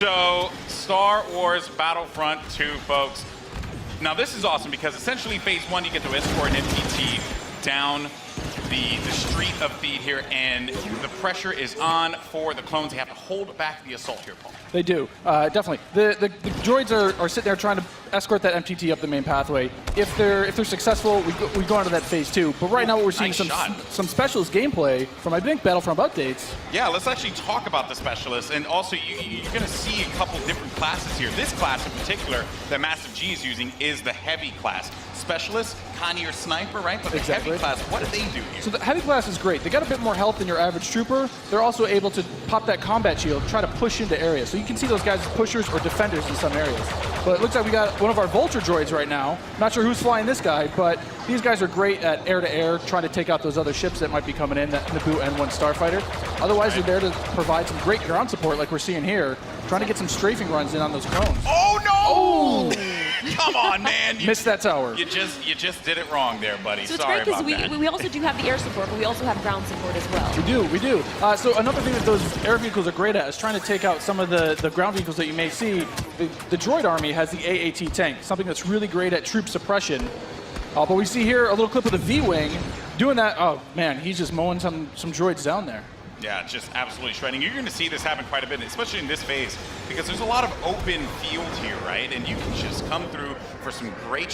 So, Star Wars Battlefront 2, folks. Now, this is awesome because essentially phase 1, you get to escort an MPT down the street of Theed here, and the pressure is on for the clones. They have to hold back the assault here, Paul. They do, definitely. The droids are sitting there trying to escort that MTT up the main pathway. If they're successful, we go on to that phase 2. But right now, what we're seeing some specialist gameplay from, I think, Battlefront updates. Yeah, let's actually talk about the specialists, and also you're going to see a couple different classes here. This class in particular that Massive G is using is the heavy class. Specialist, kind of your sniper, right? But the heavy class, what do they do here? So the heavy class is great. They got a bit more health than your average trooper. They're also able to pop that combat shield, try to push into areas. So you can see those guys as pushers or defenders in some arears. But it looks like we got one of our Vulture droids right now. Not sure who's flying this guy, but these guys are great at air-to-air, trying to take out those other ships that might be coming in, that Naboo N1 Starfighter. Otherwise, they're there to provide some great ground support like we're seeing here, trying to get some strafing runs in on those clones. Oh, no! Oh! Come on, man. Missed that tower. You just did it wrong there, buddy. So Sorry it's great about that. because we also do have the air support, but we also have ground support as well. We do. So another thing that those air vehicles are great at is trying to take out some of the ground vehicles that you may see. The droid army has the AAT tank, something that's really great at troop suppression. But we see here a little clip of the V-Wing doing that. Oh, man, he's just mowing some droids down there. Yeah, just absolutely shredding. You're going to see this happen quite a bit, especially in this phase, because there's a lot of open field here, right? And you can just come through for some great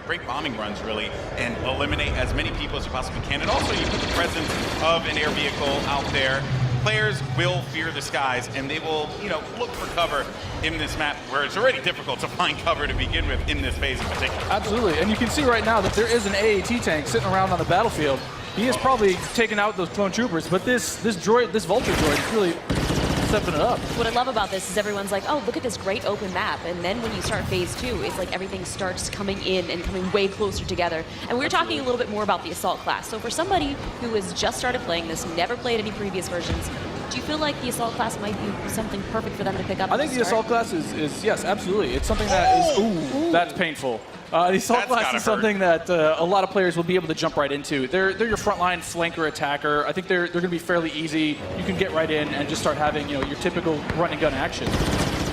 great bombing runs, really, and eliminate as many people as you possibly can. And also, you put the presence of an air vehicle out there. Players will fear the skies, and they will, look for cover in this map, where it's already difficult to find cover to begin with in this phase in particular. Absolutely, and you can see right now that there is an AAT tank sitting around on the battlefield. He is probably taking out those clone troopers, but this Vulture droid is really stepping it up. What I love about this is everyone's like, oh, look at this great open map. And then when you start phase 2, it's like everything starts coming in and coming way closer together. And we were talking a little bit more about the assault class. So for somebody who has just started playing this, never played any previous versions, do you feel like the assault class might be something perfect for them to pick up? I think the assault class is yes, absolutely. It's something that is, that's painful. The assault class is something that a lot of players will be able to jump right into. They're your frontline flanker attacker. I think they're going to be fairly easy. You can get right in and just start having your typical run and gun action.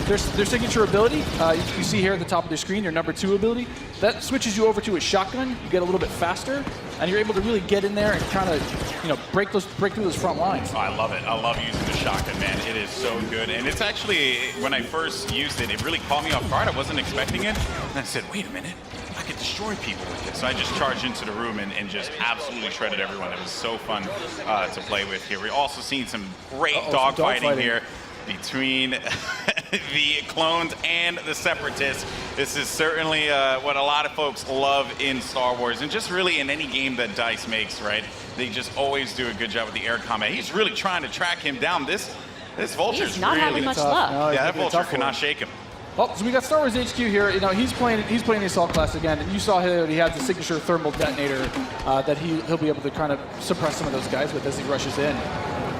Their signature ability, you see here at the top of the screen, your number 2 ability, that switches you over to a shotgun. You get a little bit faster, and you're able to really get in there and kind of break through those front lines. Oh, I love it. I love using the shotgun, man. It is so good. And it's actually, when I first used it, it really caught me off guard. I wasn't expecting it. And I said, wait a minute. I could destroy people with this. So I just charged into the room and just absolutely shredded everyone. It was so fun to play with here. We're also seeing some great dogfighting here between the clones and the separatists. This is certainly what a lot of folks love in Star Wars, and just really in any game that DICE makes, right? They just always do a good job with the air combat. He's really trying to track him down. This Vulture's He's not really having much luck. No, yeah, that Vulture cannot shake him. Well, so we got Star Wars HQ here. He's playing the assault class again, and you saw here that he has the signature thermal detonator that he'll be able to kind of suppress some of those guys with as he rushes in.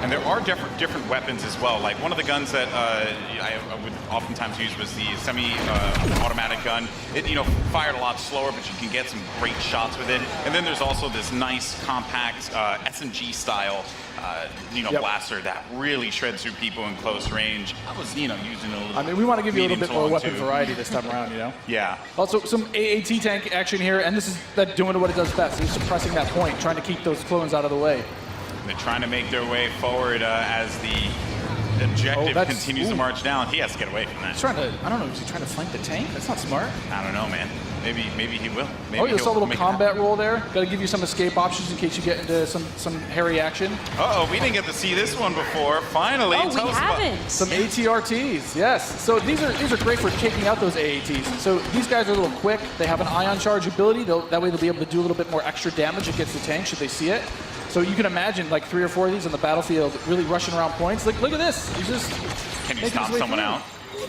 And there are different weapons as well. Like one of the guns that I would oftentimes use was the semi-automatic gun. It fired a lot slower, but you can get some great shots with it. And then there's also this nice compact SMG style blaster that really shreds through people in close range. I was using a little. I mean, we want to give you a little bit more weapon variety this time around, Yeah. Also, some AAT tank action here, and this is that doing what it does best. It's suppressing that point, trying to keep those clones out of the way. They're trying to make their way forward as the objective continues to march down. He has to get away from that. He's trying to, I don't know, is he trying to flank the tank? That's not smart. I don't know, man. Maybe he will. Maybe you saw a little combat roll there. Got to give you some escape options in case you get into some hairy action. Uh-oh, we didn't get to see this one before. Finally, we haven't. Some ATRTs, yes. So these are great for taking out those AATs. So these guys are a little quick. They have an ion charge ability. That way they'll be able to do a little bit more extra damage against the tank should they see it. So you can imagine like 3 or 4 of these on the battlefield really rushing around points. Like, look at this. He's just Can you stop someone out?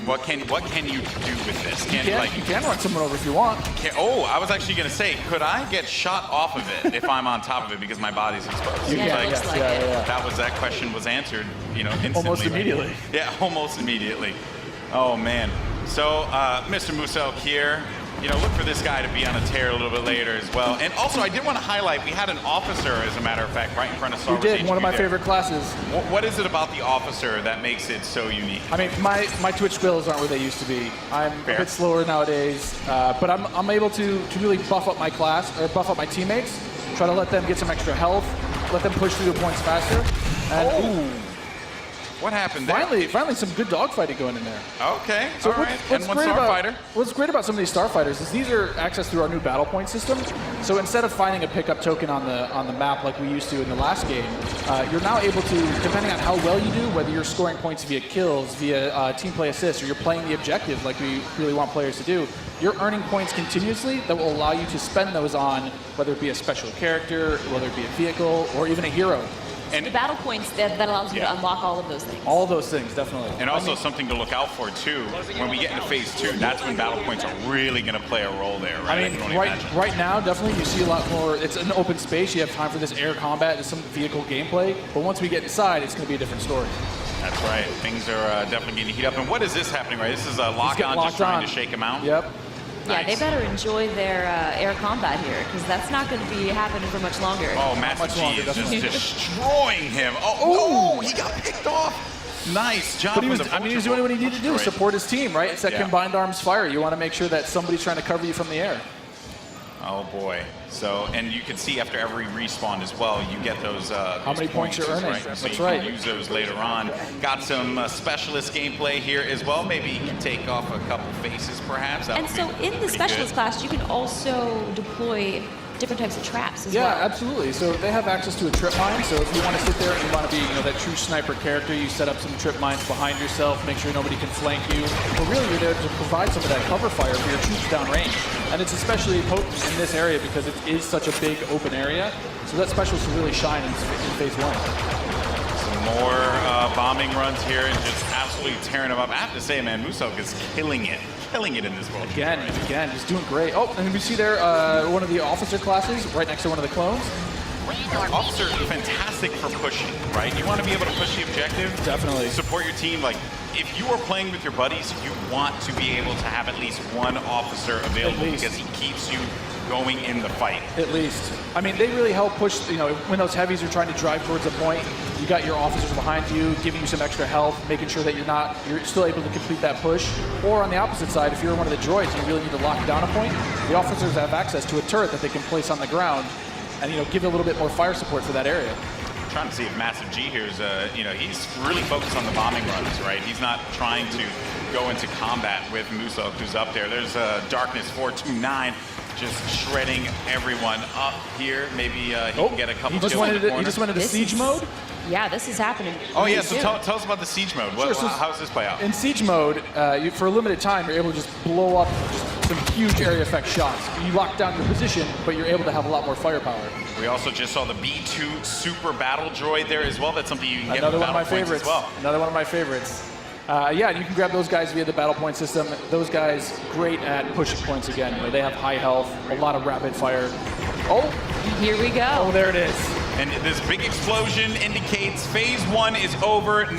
What can you do with this? You can run someone over if you want. I was actually going to say, could I get shot off of it if I'm on top of it because my body's exposed? That question was answered, instantly. Almost immediately. Yeah, almost immediately. Oh, man. So, Mr. Musso here, You know, look for this guy to be on a tear a little bit later as well. And also, I did want to highlight, we had an officer, as a matter of fact, right in front of Star Wars. We did, HQ one of my there. favorite classes. What is it about the officer that makes it so unique? I mean, my Twitch skills aren't where they used to be. I'm Fair. a bit slower nowadays, but I'm able to really buff up my class, or buff up my teammates, try to let them get some extra health, let them push through the points faster. And, What happened there? Finally some good dogfighting going in there. Okay, So all right. And one starfighter. What's great about some of these starfighters is these are accessed through our new battle point system. So instead of finding a pickup token on the map like we used to in the last game, you're now able to, depending on how well you do, whether you're scoring points via kills, via team play assists, or you're playing the objective like we really want players to do, you're earning points continuously that will allow you to spend those on whether it be a special character, whether it be a vehicle, or even a hero. And The battle points that allows you to unlock all of those things. All those things, definitely. And also something to look out for too, when we get into phase 2, that's when battle points are really going to play a role there, right? I mean, can only imagine. right now, definitely you see a lot more. It's an open space. You have time for this air combat and some vehicle gameplay. But once we get inside, it's going to be a different story. That's right. Things are definitely going to heat up. And what is this happening, right? This is a lock-on just trying to shake him out? Yep. Yeah, they Nice. better enjoy their air combat here, because that's not going to be happening for much longer. Oh, Master much G longer, is just definitely. destroying him. Oh, no, he got picked off. Nice job. But he was, from the he was doing what he needed to do, Right. support his team, right? It's that Yeah. combined arms fire. You want to make sure that somebody's trying to cover you from the air. Oh boy. So, and you can see after every respawn as well, you get those. How many points you're earning. Right? So That's you right. can use those later on. Got some specialist gameplay here as well. Maybe you can take off a couple faces, perhaps. That And would so be in the pretty specialist good. class, you can also deploy different types of traps as Yeah, well. absolutely. So they have access to a trip mine. So if you want to sit there and you want to be, that true sniper character, you set up some trip mines behind yourself, make sure nobody can flank you. But really, you're there to provide some of that cover fire for your troops downrange. And it's especially potent in this area because it is such a big open area. So that specialist will really shine in phase 1. Some more bombing runs here and just absolutely tearing them up. I have to say, man, Musok is killing it in this world. Again, he's doing great. Oh, and we see there one of the officer classes right next to one of the clones. Officer, fantastic for pushing, right? You want to be able to push the objective. Definitely. Support your team. Like, if you are playing with your buddies, you want to be able to have at least one officer available least. because he keeps you going in the fight. At least. I mean, they really help push, when those heavies are trying to drive towards a point, you got your officers behind you, giving you some extra health, making sure that you're still able to complete that push. Or on the opposite side, if you're one of the droids and you really need to lock down a point, the officers have access to a turret that they can place on the ground and, give a little bit more fire support for that area. I'm trying to see if Massive G here is, he's really focused on the bombing runs, right? He's not trying to go into combat with Musok, who's up there. There's Darkness 429. Just shredding everyone up here. Maybe he can get a couple He just kills in the went corner. into This siege is- mode. Yeah, this is happening. Oh yeah, so soon. tell us about the siege mode. Sure, so How does this play out? In siege mode, for a limited time, you're able to just blow up just some huge area effect shots. You lock down your position, but you're able to have a lot more firepower. We also just saw the B2 Super Battle Droid there as well. That's something you can get Another with one of my Battle Points favorites. as well. Another one of my favorites. Yeah, and you can grab those guys via the battle point system. Those guys, great at pushing points again. They have high health, a lot of rapid fire. Oh, Here we go. there it is. And this big explosion indicates phase 1 is over. Now